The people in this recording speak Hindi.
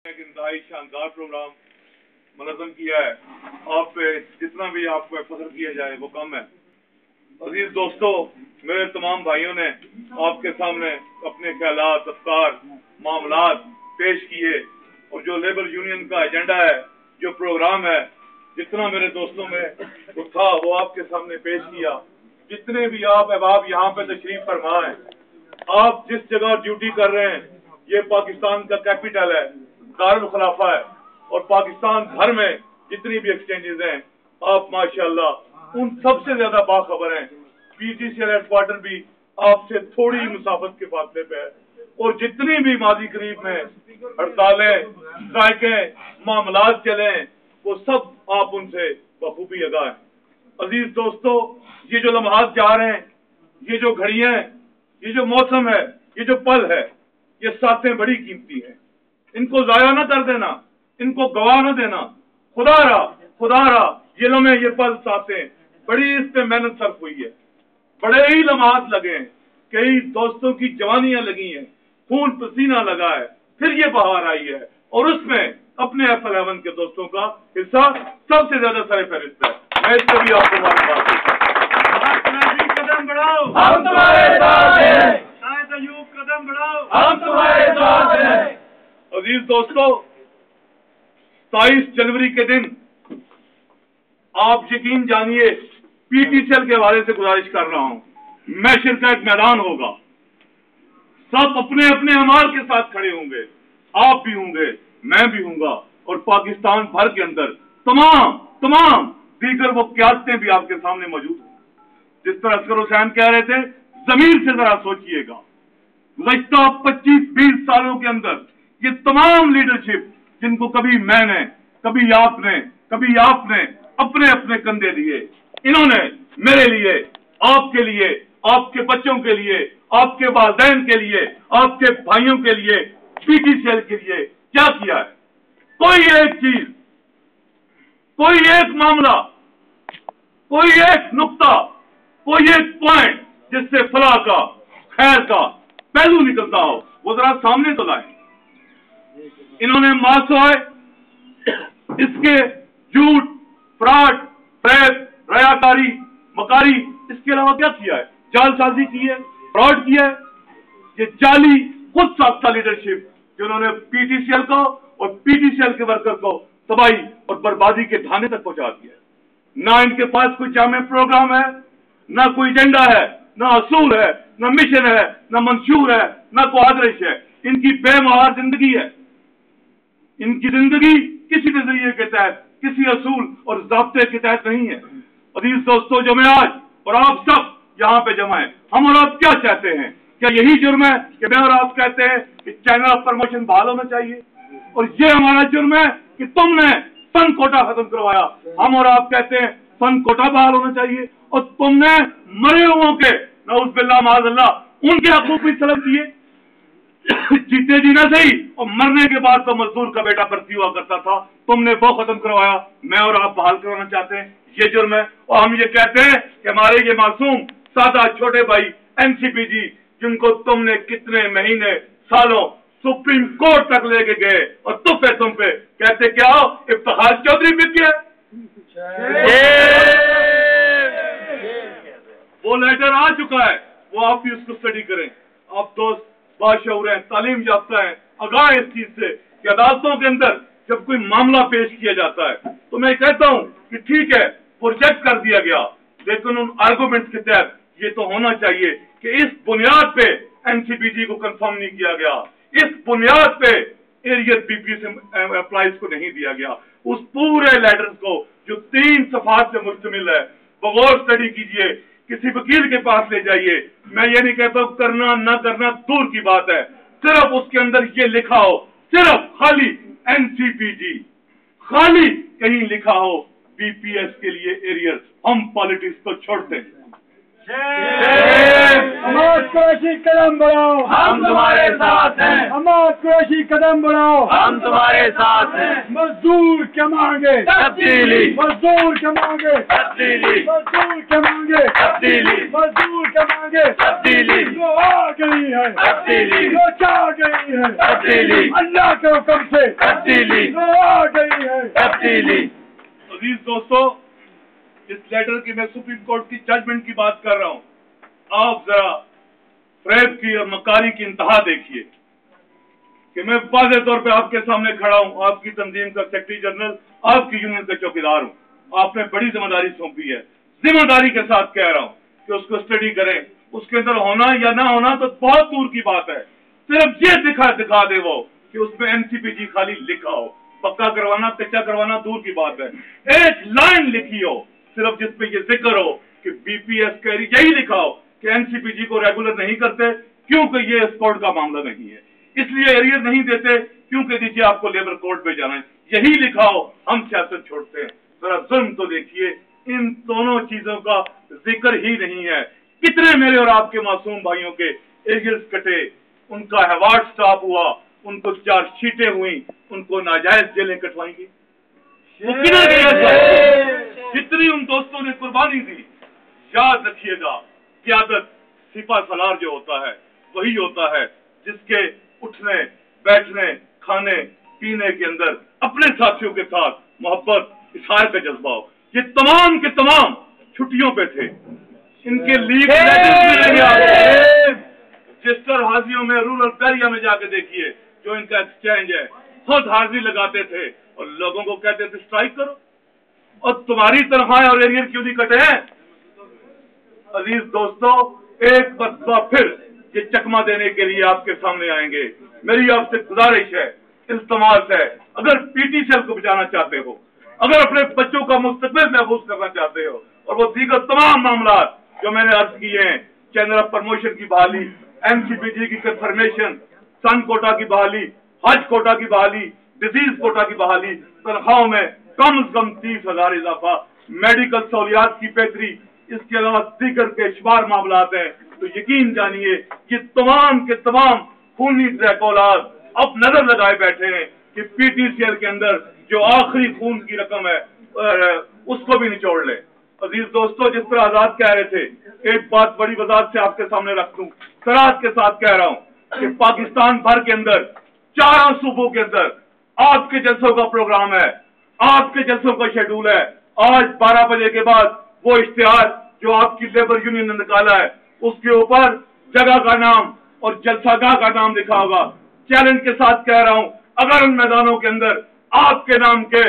एक इंतहाई शानदार प्रोग्राम मनज़म किया है। आप पे जितना भी आप पे फख्र किया जाए वो कम है। अजीज दोस्तों, मेरे तमाम भाइयों ने आपके सामने अपने ख्यालात, अफकार, मामलात पेश किए और जो लेबर यूनियन का एजेंडा है, जो प्रोग्राम है, जितना मेरे दोस्तों में वो था वो आपके सामने पेश किया। जितने भी आप अहबाब यहाँ पे तशरीफ फरमा है, आप जिस जगह ड्यूटी कर रहे हैं, ये पाकिस्तान का कैपिटल है, दारुल खिलाफा है, और पाकिस्तान भर में जितनी भी एक्सचेंजेस हैं, आप माशाल्लाह उन सबसे ज्यादा बाखबर हैं। पीटीसीएल हेडक्वार्टर भी आपसे थोड़ी मुसाफत के फासले पे है, और जितनी भी माजी करीब में हड़तालें, स्ट्राइकें, मामलात चले, वो सब आप उनसे बखूबी आगाह हैं। अजीज दोस्तों, ये जो लम्हात जा रहे हैं, ये जो घड़ियां, ये जो मौसम है, ये जो पल है, ये साथें बड़ी कीमती हैं। इनको जाया ना कर देना, इनको गवा ना देना। खुदारा ये लम्हे, ये पल, साथें बड़ी इस पे मेहनत सर्फ हुई है, बड़े ही लम्हात लगे हैं, कई दोस्तों की जवानियां लगी हैं, खून पसीना लगा है, फिर ये बहार आई है, और उसमें अपने F11 के दोस्तों का हिस्सा सबसे ज्यादा सरे फहरिस्त है। मैं इसको भी आपको मुबारकबाद कदम बढ़ाओ, हम तुम्हारे साथ हैं। कदम बढ़ाओ, हम तुम्हारे साथ हैं। अजीज दोस्तों, 27 जनवरी के दिन आप यकीन जानिए, पीटीसीएल के हवाले से गुजारिश कर रहा हूं, महशर का एक मैदान होगा, सब अपने अपने अमाल के साथ खड़े होंगे, आप भी होंगे, मैं भी हूंगा, और पाकिस्तान भर के अंदर तमाम दीगर वो क्यादतें भी आपके सामने मौजूद हैं। जिस तरह असगर हुसैन कह रहे थे, जमीर से जरा सोचिएगा, गुज़श्ता 25-20 सालों के अंदर ये तमाम लीडरशिप जिनको कभी मैंने, कभी आपने अपने अपने कंधे दिए, इन्होंने मेरे लिए, आपके लिए, आपके बच्चों के लिए, आपके वालिदैन के लिए, आपके भाइयों के लिए, पीटीसीएल के लिए क्या किया है? कोई एक चीज, कोई एक मामला, कोई एक नुक्ता, कोई एक पॉइंट जिससे फलाह का, खैर का पहलू निकलता हो, वो जरा सामने तो लाए। इन्होंने मासूआए इसके झूठ, फ्रॉड, प्रेस, रयाकारी, मकारी, इसके अलावा क्या किया है? जालसाजी की है, फ्रॉड किया है। ये जाली खुद साख्ता लीडरशिप जिन्होंने पीटीसीएल को और पीटीसीएल के वर्कर को तबाही और बर्बादी के धाने तक पहुंचा दिया है। ना इनके पास कोई जामे प्रोग्राम है, ना कोई एजेंडा है, ना असूल है, ना मिशन है, ना मंशूर है, ना कोई आदर्श है। इनकी बेमहार जिंदगी है। इनकी जिंदगी किसी नजरिए के तहत, किसी असूल और ज़ाब्ते के तहत नहीं है। अजीज दोस्तों, जो मैं आज और आप सब यहाँ पे जमा है, हम और आप क्या चाहते हैं? क्या यही जुर्म है कि मैं और आप कहते हैं कि चैनल ऑफ प्रमोशन बहाल होना चाहिए, और ये हमारा जुर्म है कि तुमने फन कोटा खत्म करवाया? हम और आप कहते हैं फन कोटा बहाल होना चाहिए, और तुमने मरे हुओं के, नऊज़ बिल्लाह माज़अल्लाह, उनके हकूक़ भी तलब किए। जीते जी ना सही, और मरने के बाद तो मजदूर का बेटा भर्ती हुआ करता था, तुमने वो खत्म करवाया। मैं और आप बहाल करवाना चाहते हैं, ये जुर्म है। और हम ये कहते हैं कि हमारे ये मासूम सादा छोटे भाई एनसीपीजी, जिनको तुमने कितने महीने, सालों सुप्रीम कोर्ट तक लेके गए, और तुम पे कहते क्या हो? इफ्तिखार चौधरी बिक गया। वो लेटर आ चुका है, वो आप भी उसको स्टडी करें। आप दोस्त बाशऊर हैं, तालीम याफ्ता हैं, आगाह इस चीज से कि अदालतों के अंदर जब कोई मामला पेश किया जाता है, तो मैं कहता हूं कि ठीक है, प्रोजेक्ट कर दिया गया, लेकिन उन आर्गूमेंट के तहत ये तो होना चाहिए कि इस बुनियाद पे एनसीपीजी को कंफर्म नहीं किया गया, इस बुनियाद पे एरियर बीपीएस एम्प्लॉइज को नहीं दिया गया। उस पूरे लेटर को जो 3 सफात से मुश्तमिल है, बगौर स्टडी कीजिए, किसी वकील के पास ले जाइए। मैं ये नहीं कहता हूं करना ना करना दूर की बात है, सिर्फ उसके अंदर ये लिखा हो, सिर्फ खाली एनसीपीजी, खाली कहीं लिखा हो बीपीएस के लिए एरियर। हम पॉलिटिक्स को छोड़ते हैं, हमाद कुरैशी कदम बढ़ाओ, हम तुम्हारे साथ हैं। हमाद कुरैशी कदम बढ़ाओ, हम तुम्हारे साथ हैं। मजदूर क्या मांगे, तब्दीली, मजदूर क्या मांगे, तब्दीली, मजदूर क्या मांगे, तब्दीली, मजदूर क्या मांगे, तब्दीली, जो आ गई है, तब्दीली, जो चाह गई है, तब्दीली, अल्लाह के हुक्म से, तब्दीली, जो आ गई है, तब्दीली। अजीज दोस्तों, इस लेटर की मैं सुप्रीम कोर्ट की जजमेंट की बात कर रहा हूं। आप जरा फ्रेब की और मकारी की इंतहा देखिए कि मैं वाज़ेह तौर पे आपके सामने खड़ा हूं, आपकी तंजीम का सेक्रेटरी जनरल, आपकी यूनियन का चौकीदार हूं। आपने बड़ी जिम्मेदारी सौंपी है, जिम्मेदारी के साथ कह रहा हूं कि उसको स्टडी करें। उसके अंदर होना या ना होना तो बहुत दूर की बात है, सिर्फ ये दिखा दे वो कि उसमें एनसीपीजी खाली लिखा हो। पक्का करवाना कच्चा करवाना दूर की बात है, एक लाइन लिखी हो सिर्फ जिसपे ये जिक्र हो कि बीपीएस का यही लिखा हो कि एनसीपीजी को रेगुलर नहीं करते क्योंकि ये स्पोर्ट का मामला नहीं है, इसलिए एरियर नहीं देते क्योंकि दीजिए आपको लेबर कोर्ट पे जाना है, यही लिखा हो, हम सियासत छोड़ते हैं। जरा जुल्म तो देखिए, इन दोनों चीजों का जिक्र ही नहीं है। कितने मेरे और आपके मासूम भाइयों के एरियर्स कटे, उनका अवार्ड स्टॉप हुआ, उनको चार्जशीटें हुई, उनको नाजायज जेलें कटवाएंगी। वो किधर गया? जितनी उन दोस्तों ने कुर्बानी दी, याद रखिएगा, क़यादत सिपा सलार जो होता है वही होता है जिसके उठने बैठने खाने पीने के अंदर अपने साथियों के साथ मोहब्बत इज़हार का जज्बा हो। ये तमाम के तमाम छुट्टियों पे थे, इनके लीव रजिस्टर हाजियों में रूरल एरिया में जाके देखिए, जो इनका एक्सचेंज है, खुद हाजिरी लगाते थे और लोगों को कहते थे स्ट्राइक करो, और तुम्हारी तनख्वाहें और एरियर क्यों नहीं कटे हैं? अजीज दोस्तों, एक बार फिर ये चकमा देने के लिए आपके सामने आएंगे। मेरी आपसे गुजारिश है, इल्तमास है, अगर पीटीसीएल को बचाना चाहते हो, अगर अपने बच्चों का मुस्तकबिल महफूज करना चाहते हो, और वो दीगर तमाम मामला जो मैंने अर्ज किए हैं, चैनल ऑफ प्रमोशन की बहाली, एनसीपीजी की कंफर्मेशन, सन कोटा की बहाली, हज कोटा की बहाली, डिजीज कोटा की बहाली, तनख्वाहों में कम से कम 30,000 इजाफा, मेडिकल सहूलियात की बेहतरी, इसके अलावा दीगर के शुमार मामला हैं, तो यकीन जानिए ये तमाम के तमाम खूनी ट्रैकोलाज अब नजर लगाए बैठे हैं कि पीटीसीएल के अंदर जो आखिरी खून की रकम है उसको भी निचोड़ ले। अजीज दोस्तों, जिस तरह आजाद कह रहे थे, एक बात बड़ी वजाहत से आपके सामने रख दूं, सराहत के साथ कह रहा हूं कि पाकिस्तान भर के अंदर 4 सूबों के अंदर आपके जलसों का प्रोग्राम है, आपके जलसों का शेड्यूल है। आज 12 बजे के बाद वो इश्तिहार जो आपकी लेबर यूनियन ने निकाला है, उसके ऊपर जगह का नाम और जलसागाह का नाम लिखा होगा। चैलेंज के साथ कह रहा हूं, अगर उन मैदानों के अंदर आपके नाम के